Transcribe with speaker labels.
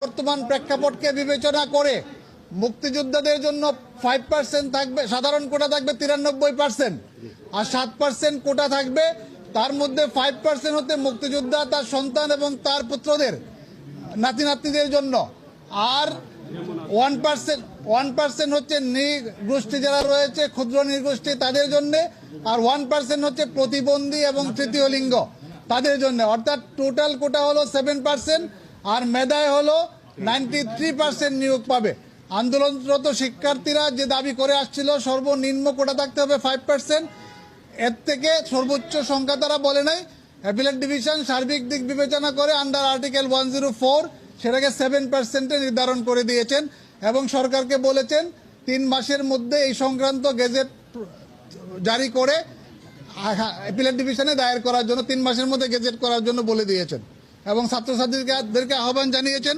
Speaker 1: বর্তমান প্রেক্ষাপটকে বিবেচনা করে মুক্তিযোদ্ধাদের জন্য 5% থাকবে, সাধারণ কোটা থাকবে 93%, আর 7% কোটা থাকবে। তার মধ্যে 5% হতে মুক্তিযোদ্ধা, তার সন্তান এবং তার পুত্রদের, নাতি নাতনিদের জন্য, আর 1% হচ্ছে নৃগোষ্ঠী যারা রয়েছে, ক্ষুদ্র নৃগোষ্ঠী তাদের জন্য, আর 1% হচ্ছে প্রতিবন্ধী এবং তৃতীয় লিঙ্গ তাদের জন্য। অর্থাৎ টোটাল কোটা হলো 7%, আর মেধায় হলো 93% নিয়োগ পাবে। আন্দোলনরত শিক্ষার্থীরা যে দাবি করে আসছিল সর্বনিম্ন কোটা থাকতে হবে 5%, এর থেকে সর্বোচ্চ সংখ্যা তারা বলে নাই। অ্যাপিলেট ডিভিশন সার্বিক দিক বিবেচনা করে আন্ডার আর্টিকেল 104 সেটাকে 7% নির্ধারণ করে দিয়েছেন এবং সরকারকে বলেছেন 3 মাসের মধ্যে এই সংক্রান্ত গেজেট জারি করে অ্যাপিলেট ডিভিশনে দায়ের করার জন্য 3 মাসের মধ্যে গেজেট করার জন্য বলে দিয়েছেন এবং ছাত্রছাত্রীদেরকে আহ্বান জানিয়েছেন